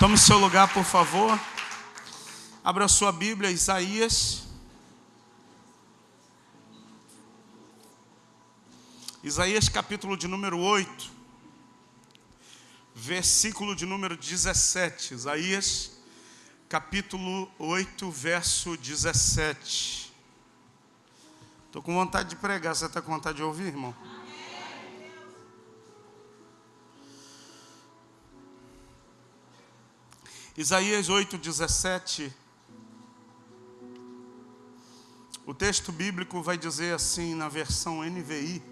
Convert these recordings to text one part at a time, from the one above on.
Tome seu lugar, por favor. Abra sua Bíblia, Isaías. Isaías capítulo de número 8, versículo de número 17. Isaías capítulo 8, verso 17. Estou com vontade de pregar, você está com vontade de ouvir, irmão? Isaías 8, 17. O texto bíblico vai dizer assim na versão NVI: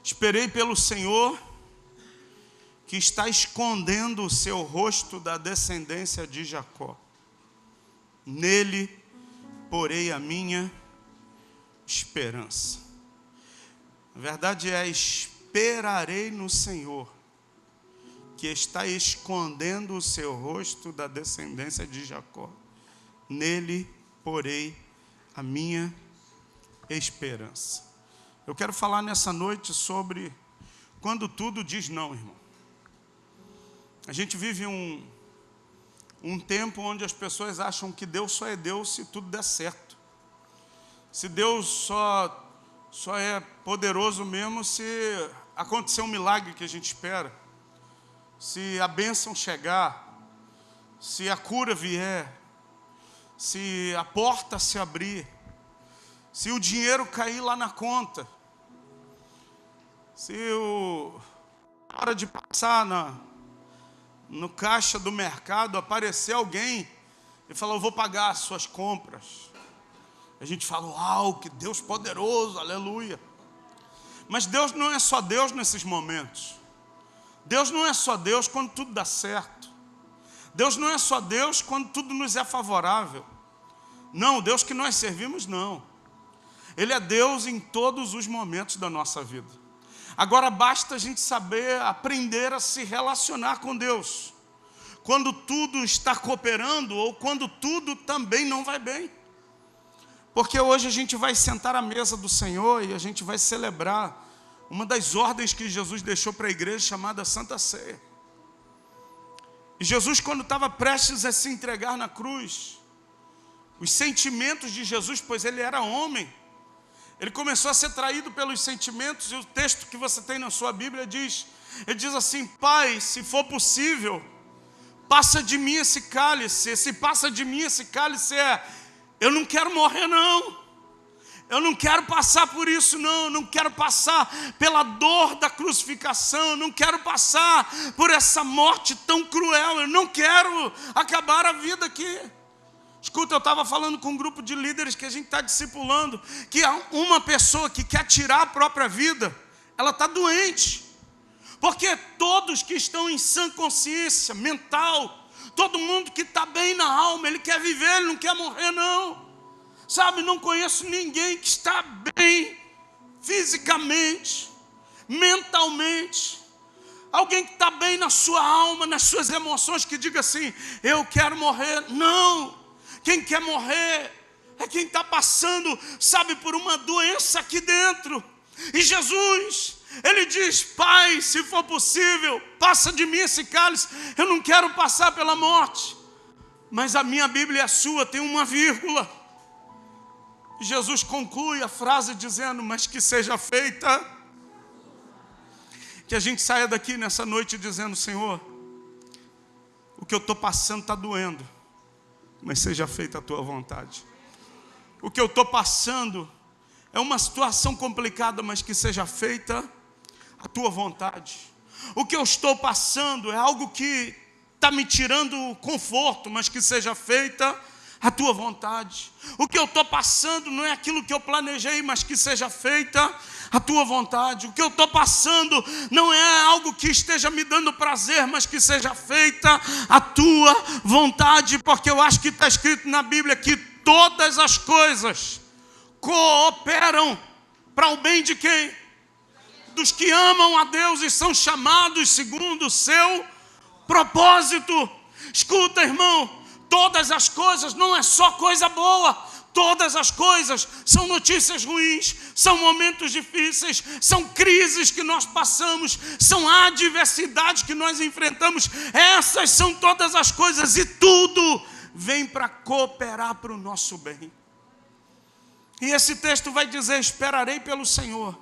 esperei pelo Senhor, que está escondendo o seu rosto da descendência de Jacó. Nele porei a minha esperança. A verdade é, esperarei no Senhor, que está escondendo o seu rosto da descendência de Jacó. Nele porei a minha esperança. Eu quero falar nessa noite sobre quando tudo diz não, irmão. A gente vive um tempo onde as pessoas acham que Deus só é Deus se tudo der certo. Se Deus só é poderoso mesmo se acontecer um milagre que a gente espera. Se a bênção chegar, se a cura vier, se a porta se abrir, se o dinheiro cair lá na conta, se na hora de passar no caixa do mercado aparecer alguém e falar, eu vou pagar as suas compras. A gente fala, uau, que Deus poderoso, aleluia. Mas Deus não é só Deus nesses momentos. Deus não é só Deus quando tudo dá certo. Deus não é só Deus quando tudo nos é favorável. Não, o Deus que nós servimos, não. Ele é Deus em todos os momentos da nossa vida. Agora basta a gente saber, aprender a se relacionar com Deus. Quando tudo está cooperando ou quando tudo também não vai bem. Porque hoje a gente vai sentar à mesa do Senhor e a gente vai celebrar uma das ordens que Jesus deixou para a igreja, chamada Santa Ceia. E Jesus, quando estava prestes a se entregar na cruz, os sentimentos de Jesus, pois ele era homem, ele começou a ser traído pelos sentimentos, e o texto que você tem na sua Bíblia diz, ele diz assim, Pai, se for possível, passa de mim esse cálice. Se passa de mim esse cálice eu não quero morrer não. Eu não quero passar por isso não, eu não quero passar pela dor da crucificação, eu não quero passar por essa morte tão cruel, eu não quero acabar a vida aqui. Escuta, eu estava falando com um grupo de líderes que a gente está discipulando, que uma pessoa que quer tirar a própria vida, ela está doente. Porque todos que estão em sã consciência mental, todo mundo que está bem na alma, ele quer viver, ele não quer morrer não. Sabe, não conheço ninguém que está bem fisicamente, mentalmente. Alguém que está bem na sua alma, nas suas emoções, que diga assim, eu quero morrer. Não, quem quer morrer é quem está passando, sabe, por uma doença aqui dentro. E Jesus, ele diz, Pai, se for possível, passa de mim esse cálice. Eu não quero passar pela morte. Mas a minha Bíblia é sua, tem uma vírgula. Jesus conclui a frase dizendo, mas que seja feita. Que a gente saia daqui nessa noite dizendo, Senhor, o que eu estou passando está doendo, mas seja feita a tua vontade. O que eu estou passando é uma situação complicada, mas que seja feita a tua vontade. O que eu estou passando é algo que está me tirando conforto, mas que seja feita a tua vontade. O que eu estou passando não é aquilo que eu planejei, mas que seja feita a tua vontade. O que eu estou passando não é algo que esteja me dando prazer, mas que seja feita a tua vontade. Porque eu acho que está escrito na Bíblia que todas as coisas cooperam para o bem de quem? Dos que amam a Deus e são chamados segundo o seu propósito. Escuta, irmão, todas as coisas não é só coisa boa, Todas as coisas são notícias ruins, são momentos difíceis, são crises que nós passamos, são adversidades que nós enfrentamos. Essas são todas as coisas e tudo vem para cooperar para o nosso bem. E esse texto vai dizer: esperarei pelo Senhor,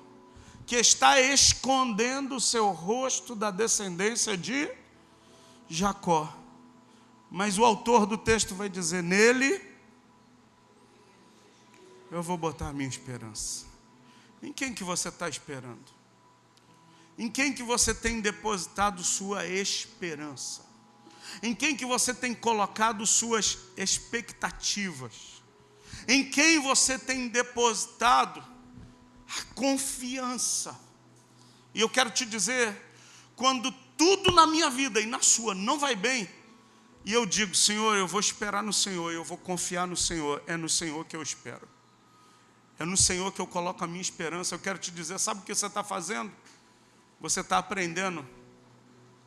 que está escondendo o seu rosto da descendência de Jacó. Mas o autor do texto vai dizer: nele eu vou botar a minha esperança. Em quem que você está esperando? Em quem que você tem depositado sua esperança? Em quem que você tem colocado suas expectativas? Em quem você tem depositado a confiança? E eu quero te dizer, quando tudo na minha vida e na sua não vai bem, e eu digo: Senhor, eu vou esperar no Senhor, eu vou confiar no Senhor, é no Senhor que eu espero. É no Senhor que eu coloco a minha esperança. Eu quero te dizer, sabe o que você está fazendo? Você está aprendendo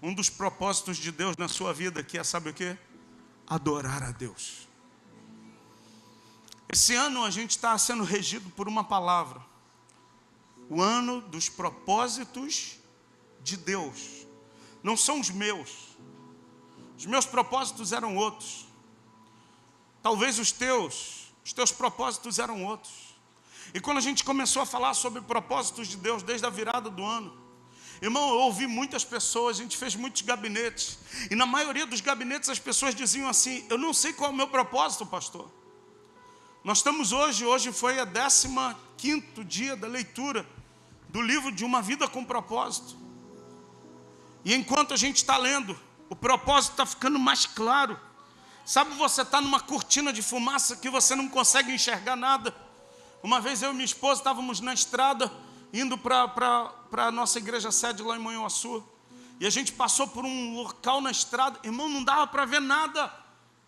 um dos propósitos de Deus na sua vida, que é, sabe o quê? Adorar a Deus. Esse ano a gente está sendo regido por uma palavra: o ano dos propósitos de Deus. Não são os meus. Os meus propósitos eram outros. Talvez os teus propósitos eram outros. E quando a gente começou a falar sobre propósitos de Deus desde a virada do ano, irmão, eu ouvi muitas pessoas, a gente fez muitos gabinetes, e na maioria dos gabinetes as pessoas diziam assim: eu não sei qual é o meu propósito, pastor. Nós estamos hoje foi a 15º dia da leitura do livro de Uma Vida com Propósito. E enquanto a gente está lendo, o propósito está ficando mais claro. Sabe, você está numa cortina de fumaça que você não consegue enxergar nada. Uma vez eu e minha esposa estávamos na estrada, indo para a nossa igreja sede lá em Manhuaçu. E a gente passou por um local na estrada, irmão, não dava para ver nada.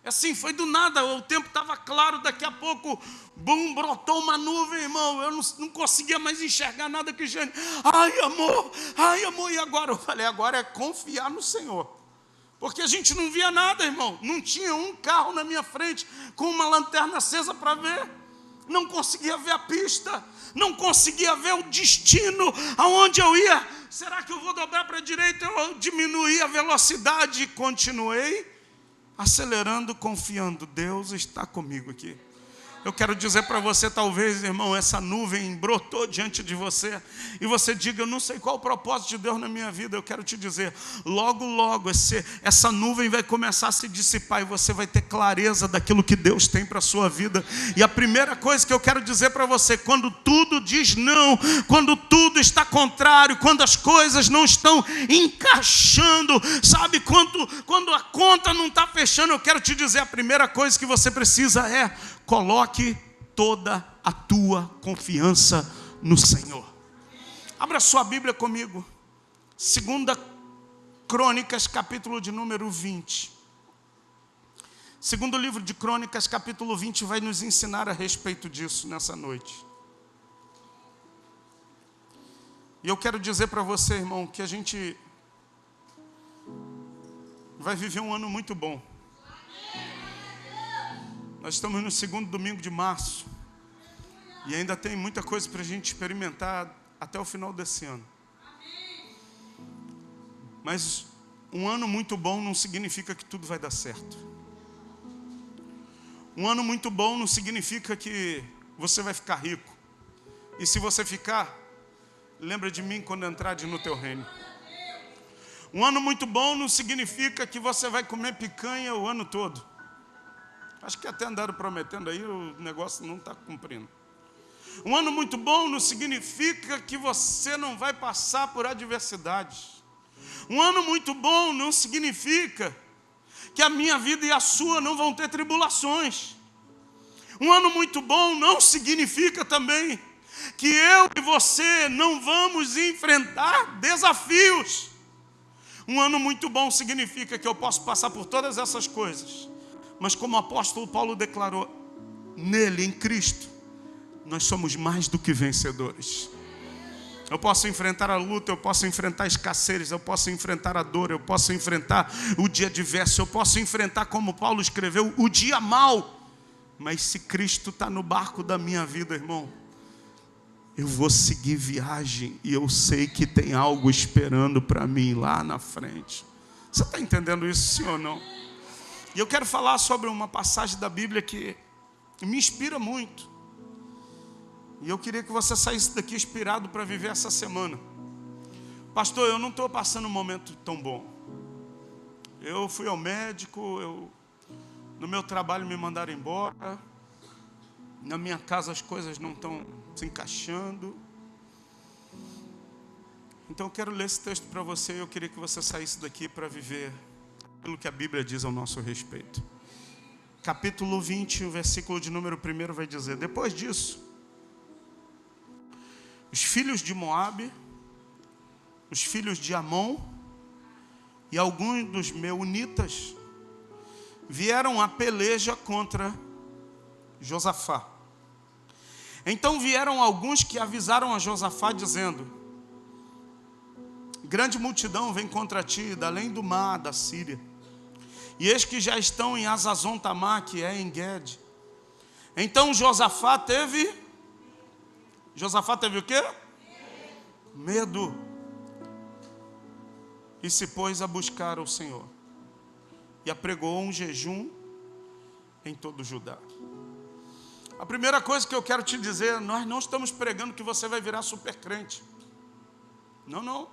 Assim, foi do nada, o tempo estava claro, daqui a pouco, bum, brotou uma nuvem, irmão. Eu não conseguia mais enxergar nada. Que gente, ai amor, e agora? Eu falei: agora é confiar no Senhor. Porque a gente não via nada, irmão. Não tinha um carro na minha frente com uma lanterna acesa para ver. Não conseguia ver a pista, não conseguia ver o destino, aonde eu ia. Será que eu vou dobrar para a direita? Eu diminuí a velocidade e continuei acelerando, confiando. Deus está comigo aqui. Eu quero dizer para você, talvez, irmão, essa nuvem brotou diante de você e você diga: eu não sei qual é o propósito de Deus na minha vida. Eu quero te dizer, logo, logo, essa nuvem vai começar a se dissipar e você vai ter clareza daquilo que Deus tem para a sua vida. E a primeira coisa que eu quero dizer para você: quando tudo diz não, quando tudo está contrário, quando as coisas não estão encaixando, sabe, quando a conta não está fechando, eu quero te dizer, a primeira coisa que você precisa é: coloque toda a tua confiança no Senhor. Abra sua Bíblia comigo. 2 Crônicas, capítulo de número 20. Segundo livro de Crônicas, capítulo 20, vai nos ensinar a respeito disso nessa noite. E eu quero dizer para você, irmão, que a gente vai viver um ano muito bom. Nós estamos no 2º domingo de março e ainda tem muita coisa para a gente experimentar até o final desse ano. Mas um ano muito bom não significa que tudo vai dar certo. Um ano muito bom não significa que você vai ficar rico. E se você ficar, lembra de mim quando entrar no teu reino. Um ano muito bom não significa que você vai comer picanha o ano todo. Acho que até andaram prometendo aí, o negócio não está cumprindo. Um ano muito bom não significa que você não vai passar por adversidades. Um ano muito bom não significa que a minha vida e a sua não vão ter tribulações. Um ano muito bom não significa também que eu e você não vamos enfrentar desafios. Um ano muito bom significa que eu posso passar por todas essas coisas, mas como o apóstolo Paulo declarou, nele, em Cristo, nós somos mais do que vencedores. Eu posso enfrentar a luta, eu posso enfrentar a escassez, eu posso enfrentar a dor, eu posso enfrentar o dia adverso, eu posso enfrentar, como Paulo escreveu, o dia mau. Mas se Cristo está no barco da minha vida, irmão, eu vou seguir viagem e eu sei que tem algo esperando para mim lá na frente. Você está entendendo isso, sim ou não? E eu quero falar sobre uma passagem da Bíblia que me inspira muito. E eu queria que você saísse daqui inspirado para viver essa semana. Pastor, eu não estou passando um momento tão bom. Eu fui ao médico, no meu trabalho me mandaram embora. Na minha casa as coisas não estão se encaixando. Então eu quero ler esse texto para você. Eu queria que você saísse daqui para viver aquilo que a Bíblia diz ao nosso respeito. Capítulo 20, o versículo de número 1 vai dizer: depois disso, os filhos de Moabe, os filhos de Amon e alguns dos meunitas vieram à peleja contra Josafá. Então vieram alguns que avisaram a Josafá dizendo: grande multidão vem contra ti, da além do mar da Síria, e eis que já estão em Azazon Tamar, que é em Guede. Então Josafá teve o quê? Medo. E se pôs a buscar o Senhor, e apregou um jejum em todo Judá. A primeira coisa que eu quero te dizer: nós não estamos pregando que você vai virar super crente. Não.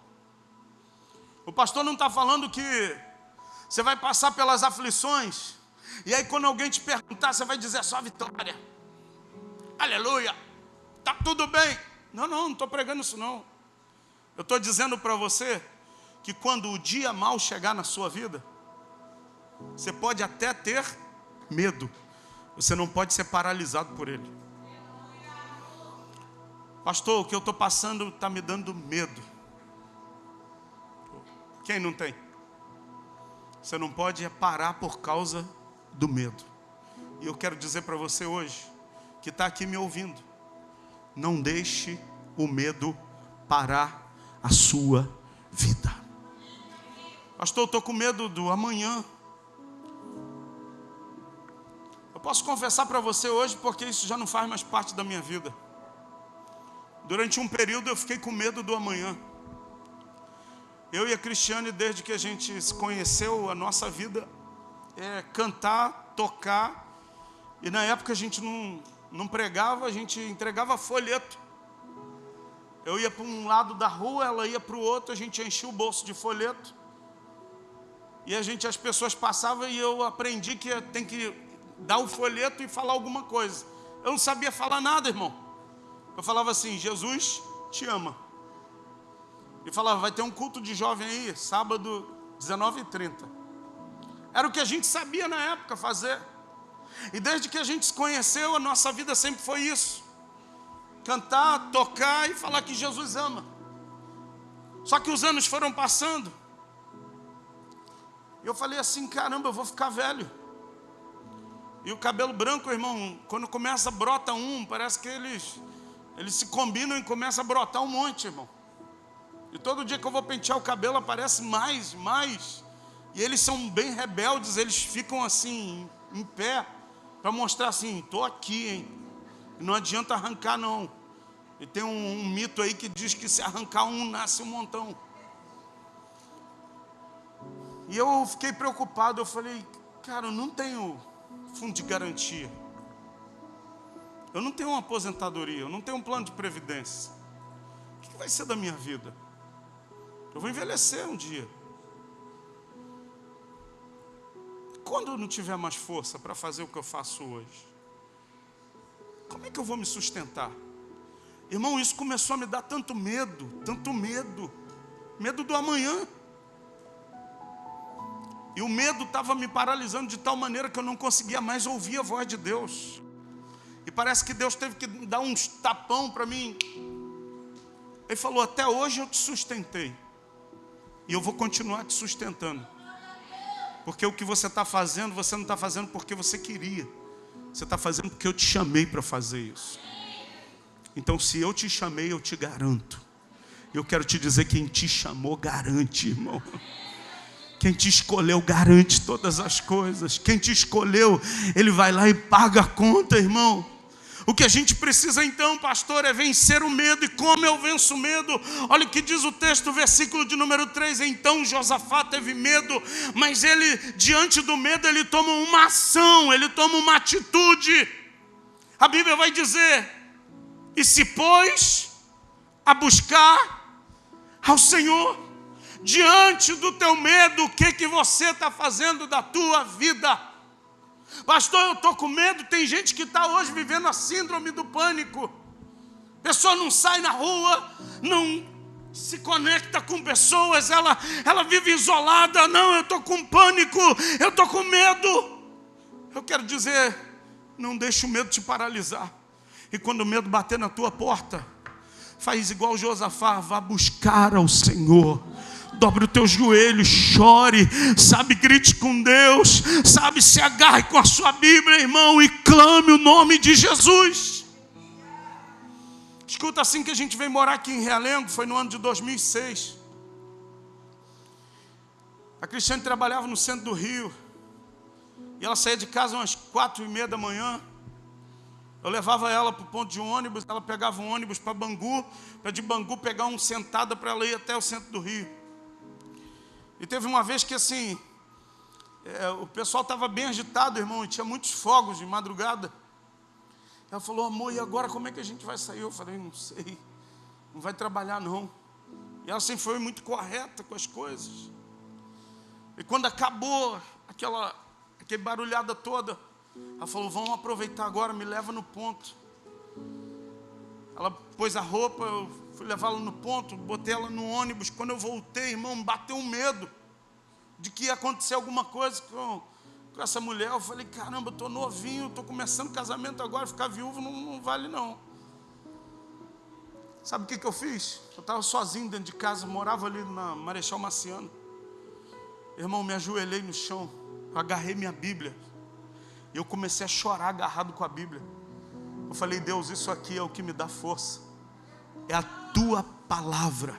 O pastor não está falando que você vai passar pelas aflições, e aí quando alguém te perguntar, você vai dizer só vitória. Aleluia, está tudo bem. Não estou pregando isso não. Eu estou dizendo para você que quando o dia mau chegar na sua vida, você pode até ter medo, você não pode ser paralisado por ele. Pastor, o que eu estou passando está me dando medo. Quem não tem? Você não pode parar por causa do medo. E eu quero dizer para você hoje, que está aqui me ouvindo: não deixe o medo parar a sua vida. Pastor, eu estou com medo do amanhã. Eu posso confessar para você hoje, porque isso já não faz mais parte da minha vida. Durante um período eu fiquei com medo do amanhã. Eu e a Cristiane, desde que a gente se conheceu, a nossa vida é cantar, tocar. E na época a gente não pregava, a gente entregava folheto. Eu ia para um lado da rua, ela ia para o outro, a gente enchia o bolso de folheto. E as pessoas passavam e eu aprendi que tem que dar o folheto e falar alguma coisa. Eu não sabia falar nada, irmão. Eu falava assim: Jesus te ama. E falava: vai ter um culto de jovem aí, sábado, 19h30. Era o que a gente sabia na época fazer. E desde que a gente se conheceu, a nossa vida sempre foi isso: cantar, tocar e falar que Jesus ama. Só que os anos foram passando. E eu falei assim: caramba, eu vou ficar velho. E o cabelo branco, irmão, quando começa a brota parece que eles se combinam e começa a brotar um monte, irmão. E todo dia que eu vou pentear o cabelo aparece mais. E eles são bem rebeldes, eles ficam assim, em pé, para mostrar assim: estou aqui, hein? E não adianta arrancar não. E tem um mito aí que diz que se arrancar nasce um montão. E eu fiquei preocupado, eu falei: cara, eu não tenho fundo de garantia. Eu não tenho uma aposentadoria, eu não tenho um plano de previdência. O que vai ser da minha vida? Eu vou envelhecer um dia. Quando eu não tiver mais força para fazer o que eu faço hoje, como é que eu vou me sustentar? Irmão, isso começou a me dar tanto medo. Medo do amanhã. E o medo estava me paralisando de tal maneira que eu não conseguia mais ouvir a voz de Deus. E parece que Deus teve que dar uns tapão para mim. Ele falou: até hoje eu te sustentei, e eu vou continuar te sustentando. Porque o que você está fazendo, você não está fazendo porque você queria. Você está fazendo porque eu te chamei para fazer isso. Então, se eu te chamei, eu te garanto. Eu quero te dizer: quem te chamou, garante, irmão. Quem te escolheu garante todas as coisas. Quem te escolheu, Ele vai lá e paga a conta, irmão. O que a gente precisa então, pastor, é vencer o medo. E como eu venço o medo? Olha o que diz o texto, versículo de número 3. Então Josafá teve medo, mas ele, diante do medo, ele toma uma ação, ele toma uma atitude. A Bíblia vai dizer: e se pôs a buscar ao Senhor. Diante do teu medo, o que você está fazendo da tua vida? Pastor, eu estou com medo. Tem gente que está hoje vivendo a síndrome do pânico. A pessoa não sai na rua, não se conecta com pessoas, ela vive isolada. Não, eu estou com pânico, eu estou com medo. Eu quero dizer, não deixe o medo te paralisar. E quando o medo bater na tua porta, faz igual Josafá, vá buscar ao Senhor. Dobre os teus joelhos, chore, sabe, grite com Deus, sabe, se agarre com a sua Bíblia, irmão, e clame o nome de Jesus. Escuta, assim que a gente veio morar aqui em Realengo, foi no ano de 2006. A Cristiane trabalhava no centro do Rio, e ela saía de casa umas 4h30 da manhã. Eu levava ela para o ponto de ônibus, ela pegava um ônibus para Bangu, para de Bangu pegar um Sentada para ela ir até o centro do Rio. E teve uma vez que assim, o pessoal estava bem agitado, irmão, e tinha muitos fogos de madrugada. Ela falou: amor, e agora como é que a gente vai sair? Eu falei: não sei, não vai trabalhar não. E ela sempre foi muito correta com as coisas. E quando acabou aquela barulhada toda, ela falou: vamos aproveitar agora, me leva no ponto. Ela pôs a roupa, eu fui levá-la no ponto, botei ela no ônibus. Quando eu voltei, irmão, bateu um medo de que ia acontecer alguma coisa com essa mulher. Eu falei: caramba, eu estou novinho, estou começando casamento agora, ficar viúvo não vale não. Sabe o que eu fiz? Eu estava sozinho dentro de casa, morava ali na Marechal Maciano. Irmão, me ajoelhei no chão, agarrei minha Bíblia e eu comecei a chorar agarrado com a Bíblia. Eu falei: Deus, isso aqui é o que me dá força, é a tua palavra.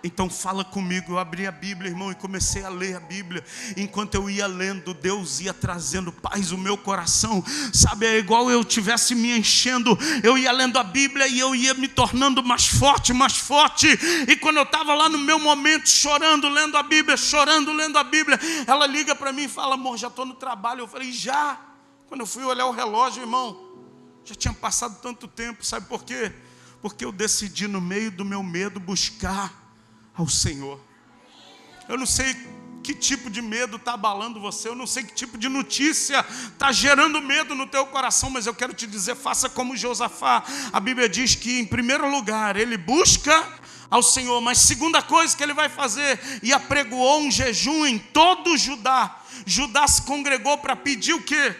Então fala comigo. Eu abri a Bíblia, irmão, e comecei a ler a Bíblia. Enquanto eu ia lendo, Deus ia trazendo paz ao meu coração. Sabe, é igual eu estivesse me enchendo. Eu ia lendo a Bíblia e eu ia me tornando mais forte, mais forte. E quando eu estava lá no meu momento, chorando, lendo a Bíblia, chorando, lendo a Bíblia, ela liga para mim e fala: amor, já estou no trabalho. Eu falei: já? Quando eu fui olhar o relógio, irmão, já tinha passado tanto tempo. Sabe por quê? Porque eu decidi, no meio do meu medo, buscar ao Senhor. Eu não sei que tipo de medo está abalando você, eu não sei que tipo de notícia está gerando medo no teu coração, mas eu quero te dizer, faça como Josafá. A Bíblia diz que, em primeiro lugar, ele busca ao Senhor, mas segunda coisa que ele vai fazer, e apregoou um jejum em todo o Judá. Judá se congregou para pedir o quê?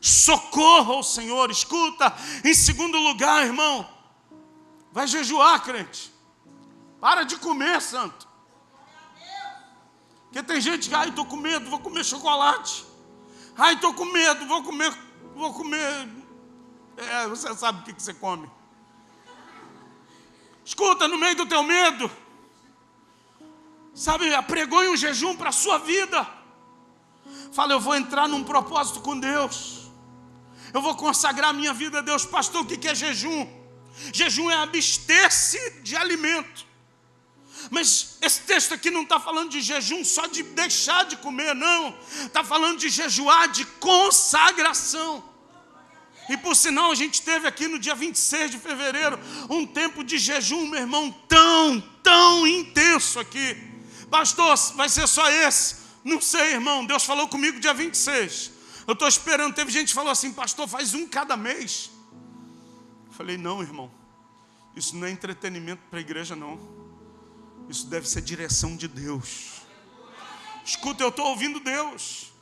Socorro ao Senhor. Escuta, em segundo lugar, irmão, vai jejuar, crente. Para de comer, santo. Porque tem gente que: ai, estou com medo, vou comer chocolate. Ai, estou com medo, vou comer. Você sabe o que você come. Escuta, no meio do teu medo, sabe, apregoe um jejum para a sua vida. Fala: eu vou entrar num propósito com Deus. Eu vou consagrar a minha vida a Deus. Pastor, o que é jejum? Jejum é abster-se de alimento. Mas esse texto aqui não está falando de jejum só de deixar de comer, não. Está falando de jejuar de consagração. E por sinal, a gente teve aqui no dia 26 de fevereiro um tempo de jejum, meu irmão, tão intenso aqui. Pastor, vai ser só esse? Não sei, irmão, Deus falou comigo dia 26. Eu estou esperando. Teve gente que falou assim: pastor, faz um cada mês. Eu falei: não, irmão, isso não é entretenimento para a igreja, não. Isso deve ser direção de Deus. Escuta, eu estou ouvindo Deus.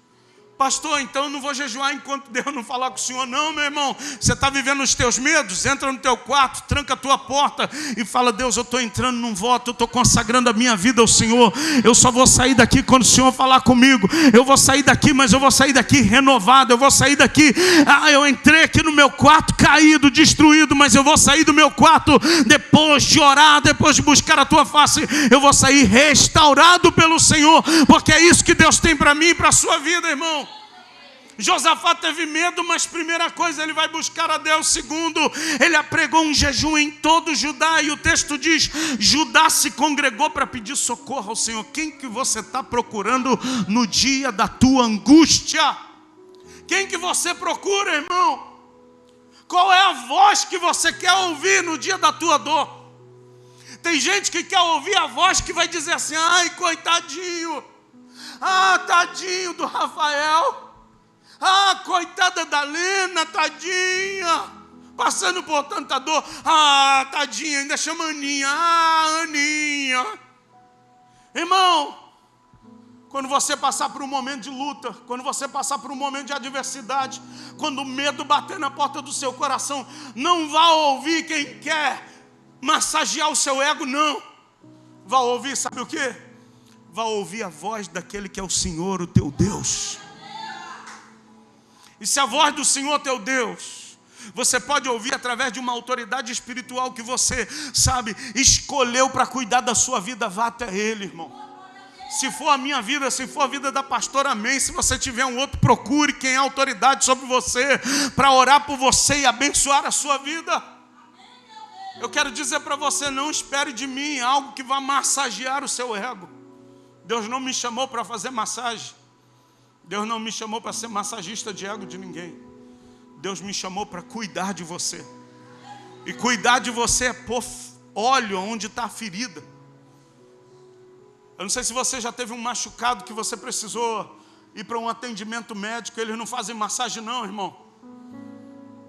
Pastor, então eu não vou jejuar enquanto Deus não falar com o senhor. Não, meu irmão, você está vivendo os teus medos, entra no teu quarto, tranca a tua porta e fala: Deus, eu estou entrando num voto, eu estou consagrando a minha vida ao Senhor. Eu só vou sair daqui quando o Senhor falar comigo. Eu vou sair daqui, mas eu vou sair daqui renovado. Eu vou sair daqui, eu entrei aqui no meu quarto caído, destruído, mas eu vou sair do meu quarto depois de orar, depois de buscar a tua face. Eu vou sair restaurado pelo Senhor, porque é isso que Deus tem para mim e para a sua vida, irmão. Josafá teve medo, mas primeira coisa, ele vai buscar a Deus. Segundo, ele apregou um jejum em todo Judá, e o texto diz: Judá se congregou para pedir socorro ao Senhor. Quem que você está procurando no dia da tua angústia? Quem que você procura, irmão? Qual é a voz que você quer ouvir no dia da tua dor? Tem gente que quer ouvir a voz que vai dizer assim: ai, coitadinho, tadinho do Rafael, coitada da Lena, tadinha, passando por tanta dor. Tadinha, ainda chama Aninha. Aninha. Irmão, quando você passar por um momento de luta, quando você passar por um momento de adversidade, quando o medo bater na porta do seu coração, não vá ouvir quem quer massagear o seu ego, não. Vá ouvir, sabe o quê? Vá ouvir a voz daquele que é o Senhor, o teu Deus. E se a voz do Senhor teu Deus, você pode ouvir através de uma autoridade espiritual que você, sabe, escolheu para cuidar da sua vida, vá até Ele, irmão. Se for a minha vida, se for a vida da pastora, amém. Se você tiver um outro, procure quem é autoridade sobre você, para orar por você e abençoar a sua vida. Eu quero dizer para você: não espere de mim algo que vá massagear o seu ego. Deus não me chamou para fazer massagem. Deus não me chamou para ser massagista de ego de ninguém. Deus me chamou para cuidar de você. E cuidar de você é pôr óleo onde está a ferida. Eu não sei se você já teve um machucado que você precisou ir para um atendimento médico. Eles não fazem massagem não, irmão.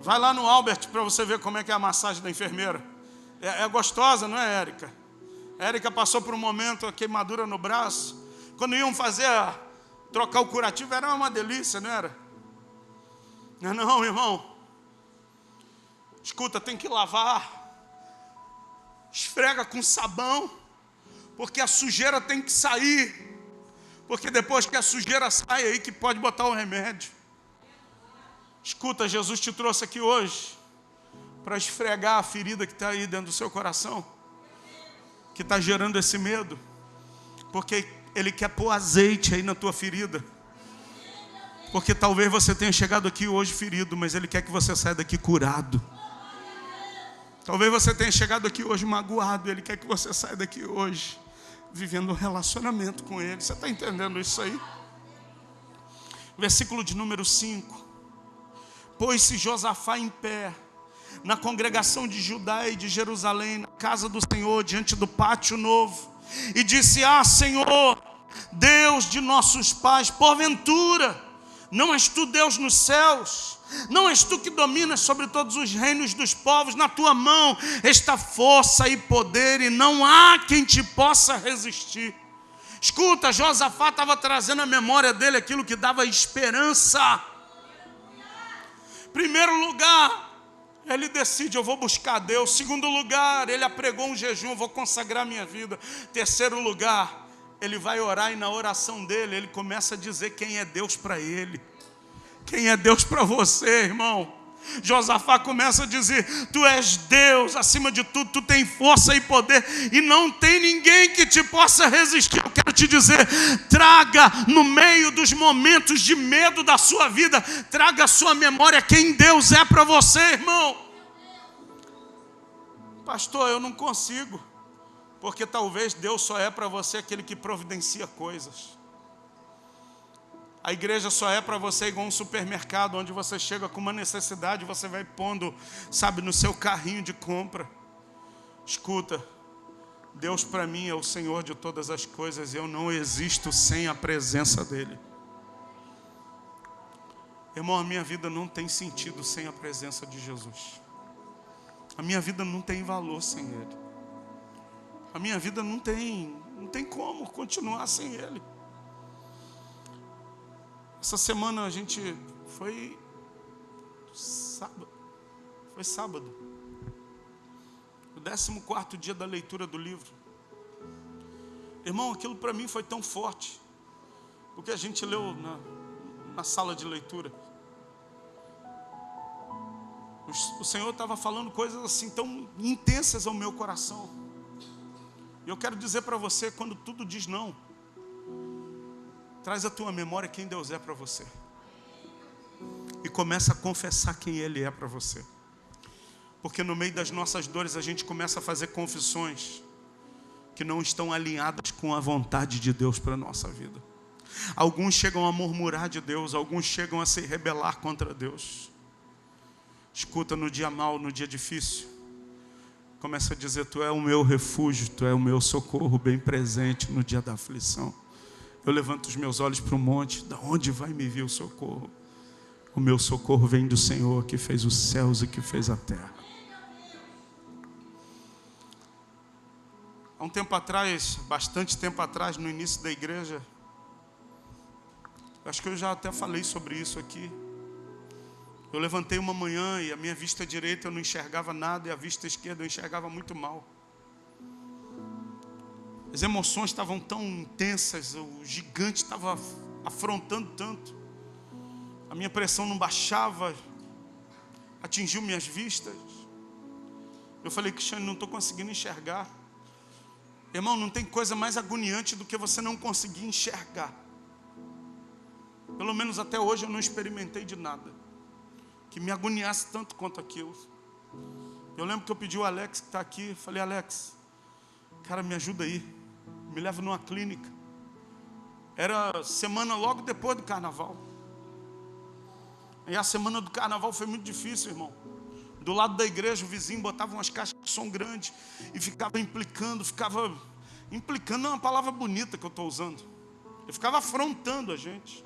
Vai lá no Albert para você ver como é que é a massagem da enfermeira. É gostosa, não é, Érica? A Érica passou por um momento, a queimadura no braço. Quando iam trocar o curativo, era uma delícia, não era? Não, irmão. Escuta, tem que lavar. Esfrega com sabão, porque a sujeira tem que sair. Porque depois que a sujeira sai, é aí que pode botar o remédio. Escuta, Jesus te trouxe aqui hoje para esfregar a ferida que está aí dentro do seu coração, que está gerando esse medo, porque Ele quer pôr azeite aí na tua ferida. Porque talvez você tenha chegado aqui hoje ferido, mas Ele quer que você saia daqui curado. Talvez você tenha chegado aqui hoje magoado, Ele quer que você saia daqui hoje vivendo um relacionamento com Ele. Você está entendendo isso aí? Versículo de número 5. Pôs-se Josafá em pé na congregação de Judá e de Jerusalém, na casa do Senhor, diante do pátio novo, e disse: Senhor, Deus de nossos pais, porventura não és tu Deus nos céus? Não és tu que dominas sobre todos os reinos dos povos? Na tua mão está força e poder, e não há quem te possa resistir. Escuta, Josafá estava trazendo à memória dele aquilo que dava esperança. Primeiro lugar, ele decide: eu vou buscar a Deus. Segundo lugar, ele apregou um jejum: eu vou consagrar minha vida. Terceiro lugar, ele vai orar, e na oração dele, ele começa a dizer quem é Deus para ele. Quem é Deus para você, irmão? Josafá começa a dizer: tu és Deus acima de tudo, tu tens força e poder, e não tem ninguém que te possa resistir. Eu quero te dizer, traga no meio dos momentos de medo da sua vida, traga a sua memória quem Deus é para você, irmão. Pastor, eu não consigo, porque talvez Deus só é para você aquele que providencia coisas. A igreja só é para você igual um supermercado, onde você chega com uma necessidade, você vai pondo, sabe, no seu carrinho de compra. Escuta, Deus para mim é o Senhor de todas as coisas, e eu não existo sem a presença dEle. Irmão, a minha vida não tem sentido sem a presença de Jesus. A minha vida não tem valor sem Ele. A minha vida não tem como continuar sem Ele. Essa semana a gente foi sábado. Foi sábado. O 14º dia da leitura do livro. Irmão, aquilo para mim foi tão forte. Porque a gente leu na sala de leitura. O Senhor estava falando coisas assim tão intensas ao meu coração. E eu quero dizer para você, quando tudo diz não, traz à tua memória quem Deus é para você. E começa a confessar quem Ele é para você. Porque no meio das nossas dores a gente começa a fazer confissões que não estão alinhadas com a vontade de Deus para a nossa vida. Alguns chegam a murmurar de Deus, alguns chegam a se rebelar contra Deus. Escuta, no dia mau, no dia difícil, começa a dizer: Tu é o meu refúgio, Tu é o meu socorro bem presente no dia da aflição. Eu levanto os meus olhos para o monte, da onde vai me vir o socorro? O meu socorro vem do Senhor, que fez os céus e que fez a terra. Há um tempo atrás, bastante tempo atrás, no início da igreja, acho que eu já até falei sobre isso aqui. Eu levantei uma manhã e a minha vista direita eu não enxergava nada e a vista esquerda eu enxergava muito mal. As emoções estavam tão intensas, o gigante estava afrontando tanto. A minha pressão não baixava, atingiu minhas vistas. Eu falei: Cristiano, não estou conseguindo enxergar. Irmão, não tem coisa mais agoniante do que você não conseguir enxergar. Pelo menos até hoje eu não experimentei de nada que me agoniasse tanto quanto aquilo. Eu lembro que eu pedi ao Alex, que está aqui, falei: Alex, cara, me ajuda aí, me leva numa clínica. Era semana logo depois do carnaval. E a semana do carnaval foi muito difícil, irmão. Do lado da igreja, o vizinho botava umas caixas de som grande e ficava implicando não é uma palavra bonita que eu estou usando. Ele ficava afrontando a gente.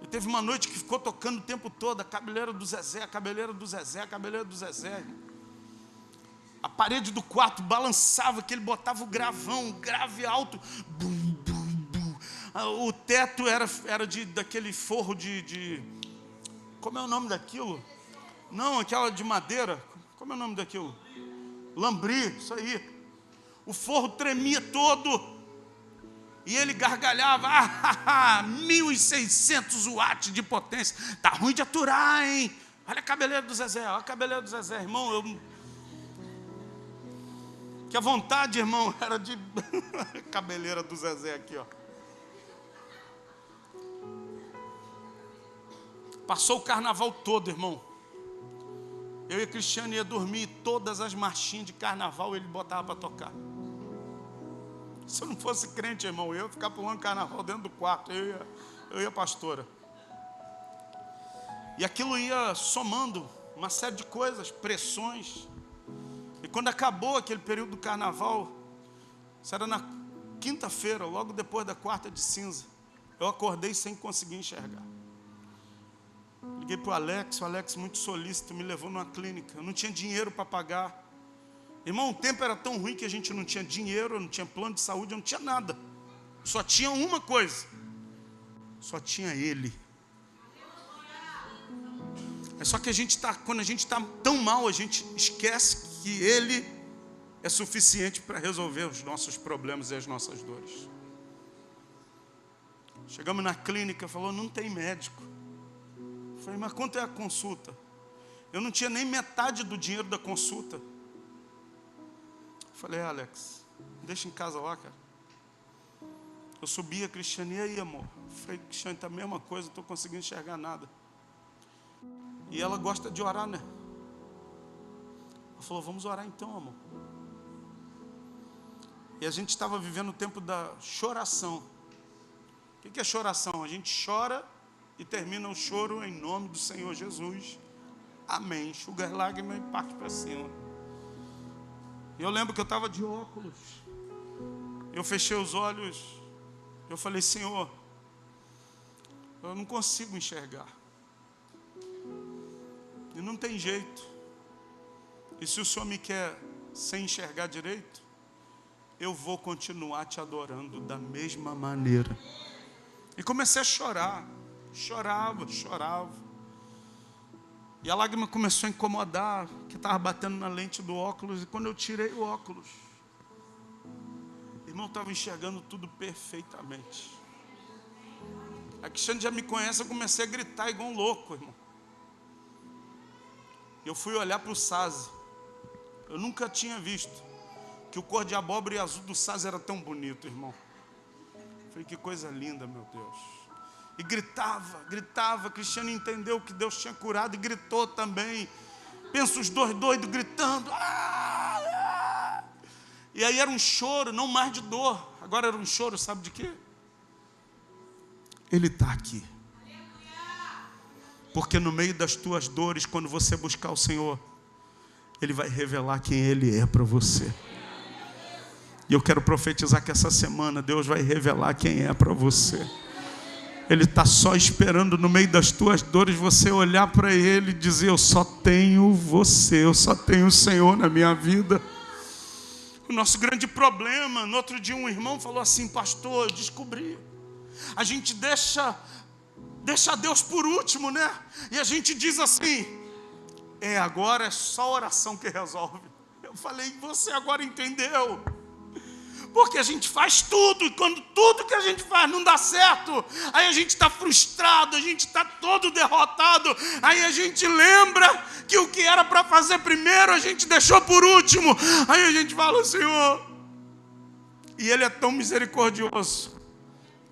E teve uma noite que ficou tocando o tempo todo a cabeleira do Zezé, a cabeleira do Zezé, a cabeleira do Zezé. A parede do quarto balançava, que ele botava o gravão, um grave alto. Bum, bum, bum. O teto era daquele forro de... Como é o nome daquilo? Não, aquela de madeira. Como é o nome daquilo? Lambri, isso aí. O forro tremia todo. E ele gargalhava: 1.600 watts de potência. Tá ruim de aturar, hein? Olha a cabeleira do Zezé, olha a cabeleira do Zezé, irmão. Que a vontade, irmão, era de... cabeleira do Zezé aqui, ó. Passou o carnaval todo, irmão. Eu e a Cristiane ia dormir, todas as marchinhas de carnaval ele botava para tocar. Se eu não fosse crente, irmão, eu ia ficar pulando carnaval dentro do quarto, eu e a pastora. E aquilo ia somando uma série de coisas, pressões. E quando acabou aquele período do carnaval, isso era na quinta-feira, logo depois da quarta de cinza, eu acordei sem conseguir enxergar. Liguei para o Alex muito solícito, me levou numa clínica. Eu não tinha dinheiro para pagar. Irmão, o tempo era tão ruim que a gente não tinha dinheiro, eu não tinha plano de saúde, eu não tinha nada. Só tinha uma coisa. Só tinha Ele. É só que quando a gente está tão mal, a gente esquece que Ele é suficiente para resolver os nossos problemas e as nossas dores. Chegamos na clínica, falou: não tem médico. Eu falei: mas quanto é a consulta? Eu não tinha nem metade do dinheiro da consulta. Eu falei: Alex, deixa em casa lá, cara. Eu subi, a Cristiane: e aí, amor? Eu falei: Cristiane, tá a mesma coisa, não estou conseguindo enxergar nada. E ela gosta de orar, né? Ela falou: vamos orar então, amor. E a gente estava vivendo o tempo da choração. O que é choração? A gente chora e termina o choro em nome do Senhor Jesus. Amém. Enxuga as lágrimas e parte para cima. E eu lembro que eu estava de óculos. Eu fechei os olhos. Eu falei: Senhor, eu não consigo enxergar. E não tem jeito. E se o Senhor me quer sem enxergar direito, eu vou continuar te adorando da mesma maneira. E comecei a chorar. Chorava. E a lágrima começou a incomodar, que estava batendo na lente do óculos. E quando eu tirei o óculos, irmão, estava enxergando tudo perfeitamente. A Cristiane já me conhece, eu comecei a gritar igual um louco, irmão. Eu fui olhar para o Saz. Eu nunca tinha visto que o cor de abóbora e azul do Saz era tão bonito, irmão. Falei, que coisa linda, meu Deus. E gritava. Cristiano entendeu que Deus tinha curado e gritou também. Pensa os dois doidos gritando. E aí era um choro, não mais de dor. Agora era um choro, sabe de quê? Ele está aqui. Porque no meio das tuas dores, quando você buscar o Senhor, Ele vai revelar quem Ele é para você. E eu quero profetizar que essa semana Deus vai revelar quem é para você. Ele está só esperando no meio das tuas dores você olhar para Ele e dizer, eu só tenho você, eu só tenho o Senhor na minha vida. O nosso grande problema, no outro dia um irmão falou assim, pastor, eu descobri. A gente deixa Deus por último, né? E a gente diz assim, agora é só oração que resolve. Eu falei, você agora entendeu? Porque a gente faz tudo, e quando tudo que a gente faz não dá certo, aí a gente está frustrado, a gente está todo derrotado, aí a gente lembra que o que era para fazer primeiro, a gente deixou por último, aí a gente fala, Senhor, e Ele é tão misericordioso,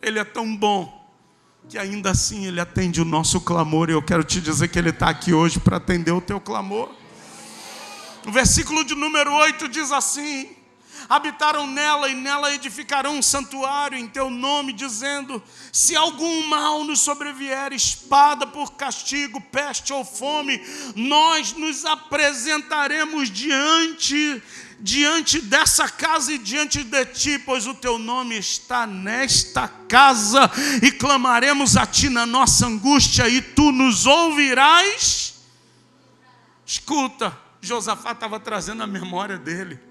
Ele é tão bom, que ainda assim Ele atende o nosso clamor, e eu quero te dizer que Ele está aqui hoje para atender o teu clamor. O versículo de número 8 diz assim, habitaram nela e nela edificarão um santuário em teu nome, dizendo, se algum mal nos sobrevier, espada por castigo, peste ou fome, nós nos apresentaremos diante dessa casa e diante de ti, pois o teu nome está nesta casa, e clamaremos a ti na nossa angústia, e tu nos ouvirás. Escuta, Josafá estava trazendo a memória dele.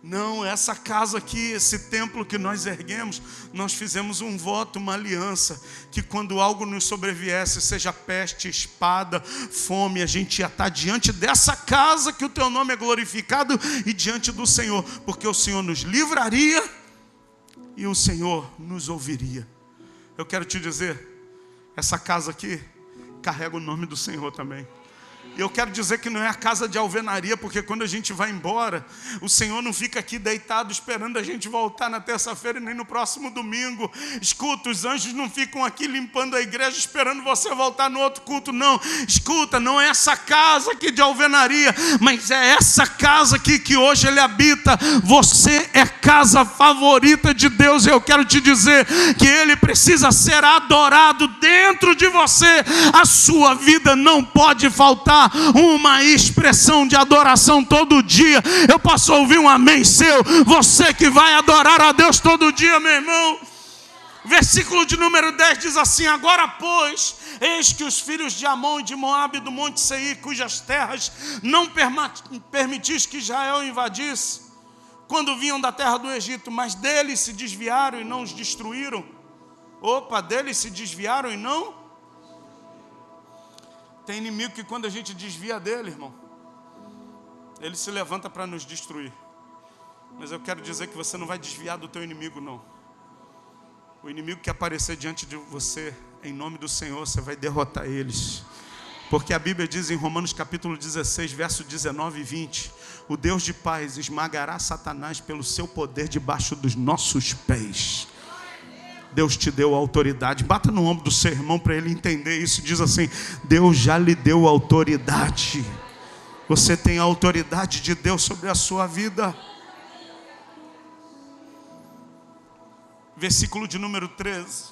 Não, essa casa aqui, esse templo que nós erguemos, nós fizemos um voto, uma aliança, que quando algo nos sobreviesse, seja peste, espada, fome, a gente ia estar diante dessa casa que o teu nome é glorificado e diante do Senhor, porque o Senhor nos livraria e o Senhor nos ouviria. Eu quero te dizer, essa casa aqui carrega o nome do Senhor também. E eu quero dizer que não é a casa de alvenaria, porque quando a gente vai embora, o Senhor não fica aqui deitado esperando a gente voltar na terça-feira e nem no próximo domingo. Escuta, os anjos não ficam aqui limpando a igreja esperando você voltar no outro culto, não. Escuta, não é essa casa aqui de alvenaria, mas é essa casa aqui que hoje Ele habita. Você é casa favorita de Deus, e eu quero te dizer que Ele precisa ser adorado dentro de você. A sua vida não pode faltar uma expressão de adoração todo dia. Eu posso ouvir um amém seu? Você que vai adorar a Deus todo dia, meu irmão. Versículo de número 10 diz assim, agora pois, eis que os filhos de Amon e de Moabe e do monte Seir, cujas terras não permitis que Israel invadisse, quando vinham da terra do Egito, mas deles se desviaram e não os destruíram. Deles se desviaram e não. Tem inimigo que quando a gente desvia dele, irmão, ele se levanta para nos destruir. Mas eu quero dizer que você não vai desviar do teu inimigo, não. O inimigo que aparecer diante de você, em nome do Senhor, você vai derrotar eles. Porque a Bíblia diz em Romanos capítulo 16, verso 19 e 20, o Deus de paz esmagará Satanás pelo seu poder debaixo dos nossos pés. Deus te deu autoridade. Bata no ombro do seu irmão para ele entender isso. Diz assim, Deus já lhe deu autoridade. Você tem a autoridade de Deus sobre a sua vida. Versículo de número 13.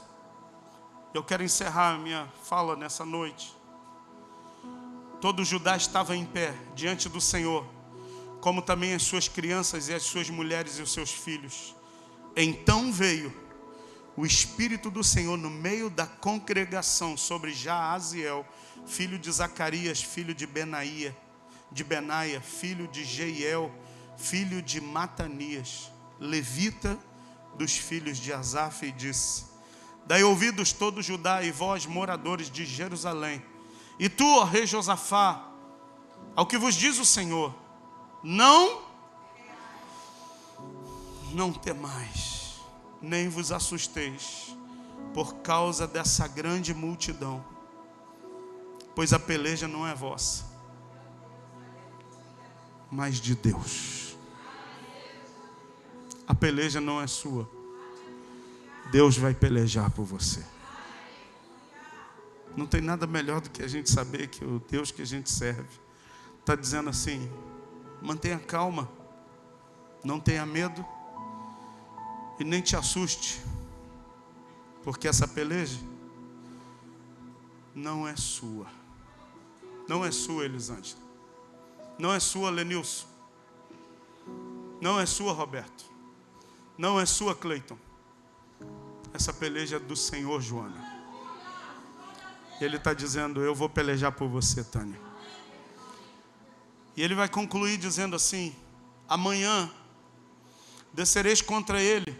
Eu quero encerrar a minha fala nessa noite. Todo Judá estava em pé diante do Senhor, como também as suas crianças e as suas mulheres e os seus filhos. Então veio o Espírito do Senhor no meio da congregação sobre Jaaziel, filho de Zacarias, filho de Benaia, filho de Jeiel, filho de Matanias, levita dos filhos de Asaf, e disse, Dai ouvidos todo Judá e vós, moradores de Jerusalém. E tu, ó rei Josafá, ao que vos diz o Senhor, não temais, nem vos assusteis, por causa dessa grande multidão, pois a peleja não é vossa, mas de Deus. A peleja não é sua. Deus vai pelejar por você. Não tem nada melhor do que a gente saber que o Deus que a gente serve está dizendo assim: mantenha calma, não tenha medo e nem te assuste, porque essa peleja não é sua. Não é sua, Elisângela. Não é sua, Lenilson. Não é sua, Roberto. Não é sua, Cleiton. Essa peleja é do Senhor, Joana. E Ele está dizendo: eu vou pelejar por você, Tânia. E Ele vai concluir dizendo assim: amanhã descereis contra eles,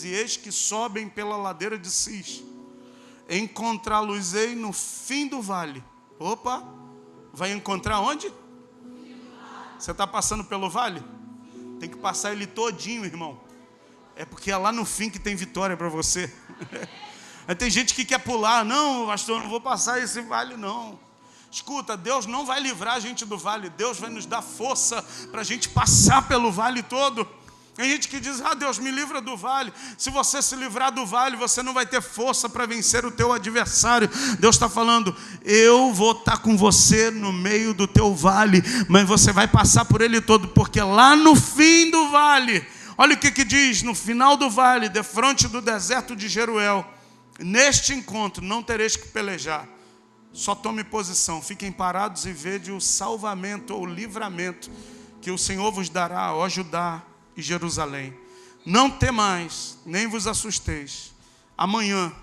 e eis que sobem pela ladeira de Cis. Encontrá-los-ei no fim do vale. Opa! Vai encontrar onde? Você está passando pelo vale? Tem que passar ele todinho, irmão. É porque é lá no fim que tem vitória para você. Aí tem gente que quer pular. Não, pastor, não vou passar esse vale não. Escuta, Deus não vai livrar a gente do vale. Deus vai nos dar força para a gente passar pelo vale todo. Tem gente que diz: Deus me livra do vale. Se você se livrar do vale, você não vai ter força para vencer o teu adversário. Deus está falando: eu vou estar com você no meio do teu vale, mas você vai passar por ele todo, porque lá no fim do vale, olha o que diz: no final do vale, defronte do deserto de Jeruel, neste encontro não tereis que pelejar. Só tome posição, fiquem parados e vede o salvamento ou livramento que o Senhor vos dará, ó Judá e Jerusalém. Não temais, nem vos assusteis. Amanhã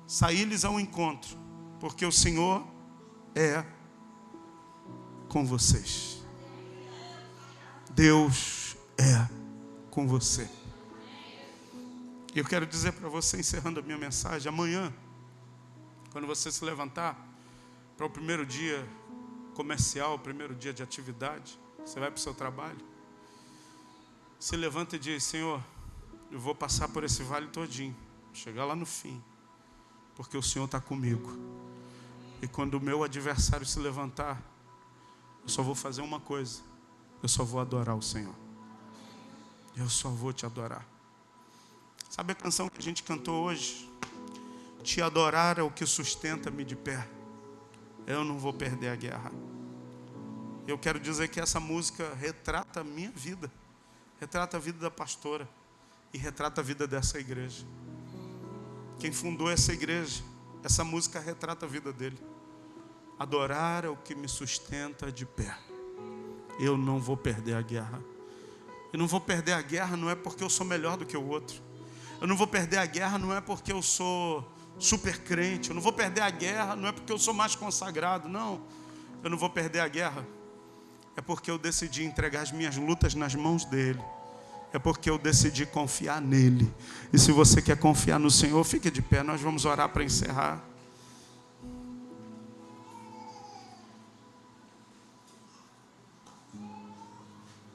saí-lhes ao encontro, porque o Senhor é com vocês. Deus é com você. E eu quero dizer para você, encerrando a minha mensagem: amanhã, quando você se levantar para o primeiro dia comercial, o primeiro dia de atividade, você vai para o seu trabalho, se levanta e diz: Senhor, eu vou passar por esse vale todinho, chegar lá no fim, porque o Senhor está comigo. E quando o meu adversário se levantar, eu só vou fazer uma coisa: eu só vou adorar o Senhor. Eu só vou te adorar. Sabe a canção que a gente cantou hoje? Te adorar é o que sustenta-me de pé. Eu não vou perder a guerra. Eu quero dizer que essa música retrata a minha vida, retrata a vida da pastora e retrata a vida dessa igreja. Quem fundou essa igreja, essa música retrata a vida dele. Adorar é o que me sustenta de pé. Eu não vou perder a guerra. Eu não vou perder a guerra não é porque eu sou melhor do que o outro. Eu não vou perder a guerra não é porque eu sou super crente. Eu não vou perder a guerra não é porque eu sou mais consagrado. Não, eu não vou perder a guerra. É porque eu decidi entregar as minhas lutas nas mãos dele. É porque eu decidi confiar nele. E se você quer confiar no Senhor, fique de pé, nós vamos orar para encerrar.